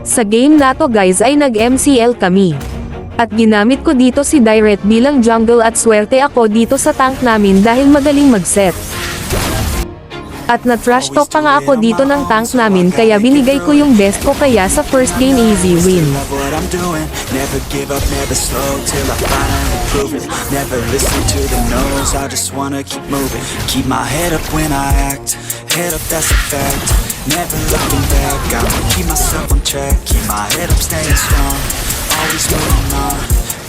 Sa game na to guys ay nag-MCL kami. At ginamit ko dito si Direct bilang jungle at swerte ako dito sa tank namin dahil magaling mag-set. At na-trash talk pa nga ako dito ng tank namin kaya binigay ko yung best ko kaya sa first game easy win. Never give up, never slow till I finally prove it. Never listen to the no's, I just wanna keep moving. Keep my head up when I act, head up that's a fact. Never looking back, I'ma keep myself on track. Keep my head up staying strong, always moving on.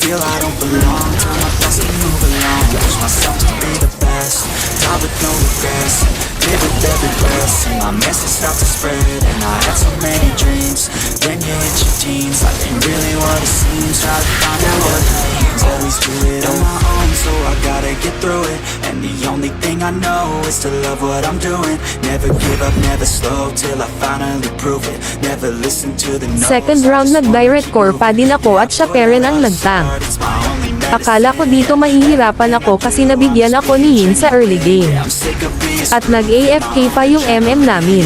Feel I don't belong, try my best to move along. Push myself to be the best, die with no regrets. Live with every breath, see my message start to spread. And I had so many dreams, then you hit your teens. Life ain't really what it seems, try to find out what it means. Always do it on my own, so I gotta get through it. And the only thing I know is to love what I'm doing. Never give up, never slow, till I finally prove it. Never listen to the no's. Second round nag-direct core pa din ako at siya pa rin ang nagtank. Akala ko dito mahihirapan ako kasi nabigyan ako ni Yin sa early game. At nag-AFK pa yung MM namin.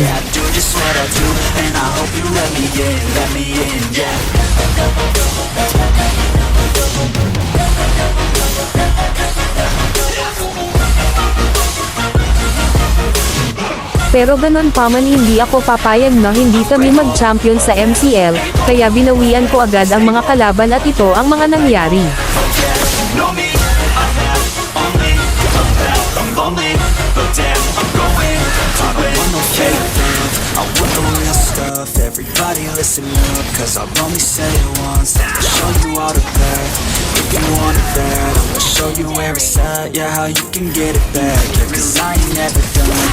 Pero ganun pa man hindi ako papayag na hindi kami mag-champion sa MCL, kaya binawian ko agad ang mga kalaban at ito ang mga nangyari. I want the real stuff, everybody listen up. Cause I'll only say it once, I'll show you all the path. If you want it bad, I'll show you where it's at. Yeah, how you can get it back. Yeah, cause I ain't never done,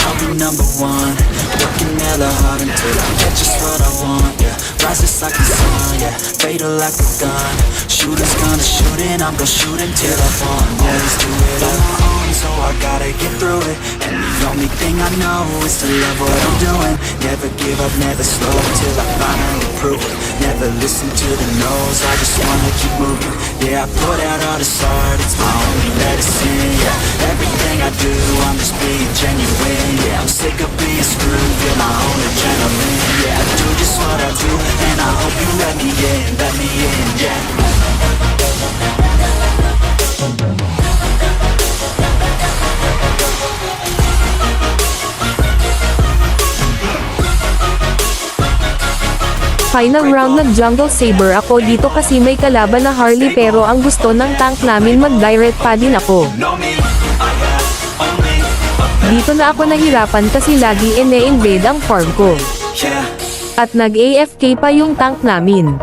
I'll be number one. Working hella hard until I get just what I want. Yeah, rises like the sun, yeah, fatal like a gun. Shooters gonna shoot and I'm gonna shoot until I fall. Always do it on my own, so I gotta get through it. And the only thing I know is to love what I'm doing. Never give up, never slow till I finally prove it. Never listen to the no's, I just wanna keep moving. Yeah, I put out all this art, it's my only medicine. Yeah, everything I do, I'm just being genuine. Yeah, I'm sick of being screwed, feel my own adrenaline. Yeah, I do just what I do, and I hope you let me in, yeah. Final round nag-jungle saber ako dito kasi may kalaban na Harley pero ang gusto ng tank namin mag-direct pa din ako. Dito na ako nahirapan kasi lagi ine-invade ang farm ko. At nag-AFK pa yung tank namin.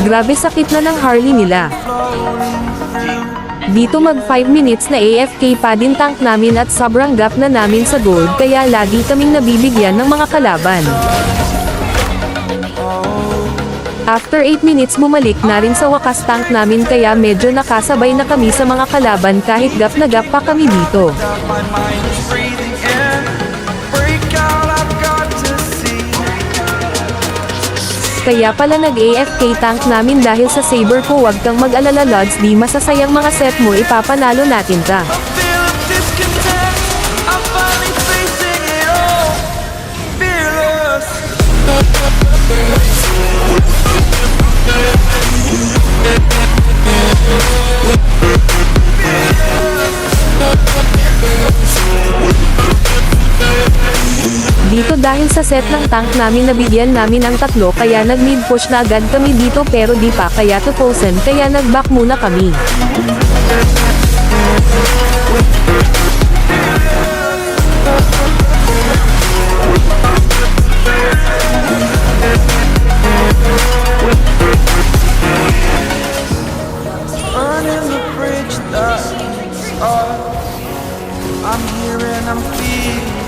Grabe sakit na ng Harley nila. Dito mag 5 minutes na AFK pa din tank namin at sobrang gap na namin sa gold kaya lagi kaming nabibigyan ng mga kalaban. After 8 minutes bumalik na rin sa wakas tank namin kaya medyo nakasabay na kami sa mga kalaban kahit gap na gap pa kami dito. Kaya pala nag-AFK tank namin dahil sa saber ko. Wag kang mag-alala Lods, di masasayang mga set mo, ipapanalo natin ka. Dito dahil sa set ng tank namin nabigyan namin ang tatlo kaya nag-mid push na agad kami dito pero di pa kaya tutusin kaya nag-back muna kami. I'm here and I'm feeling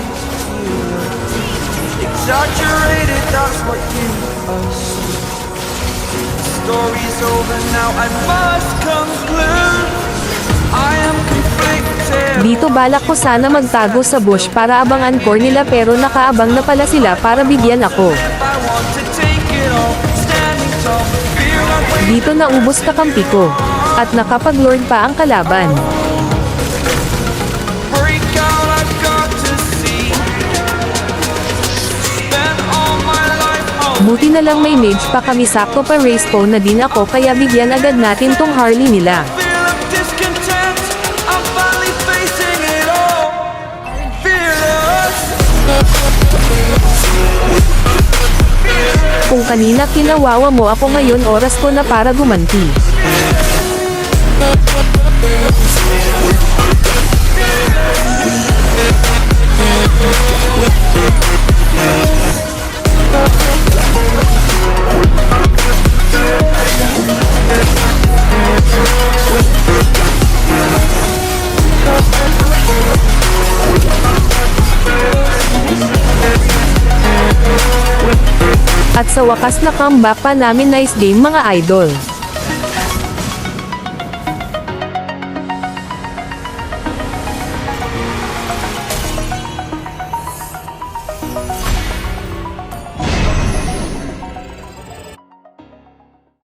exaggerated, that's what you assume. The story's over now, I must conclude. I am conflicted. Dito balak ko sana magtago sa bush para abangan core nila pero nakaabang na pala sila para bigyan ako. I want to take it all, standing tall, feel like Dito naubos kakampi ko. At nakapag-lord pa ang kalaban. Break out, I've got to see. Spent all my life home. Buti na lang may mage pa kami, sakto pa race phone na din ako, kaya bigyan agad natin tong Harley nila. Feel of discontent. I'm finally facing it all. Fearless. Kung kanina kinawawa mo ako, ngayon oras ko na para gumanti. At sa wakas na comeback pa namin, nice game mga idol.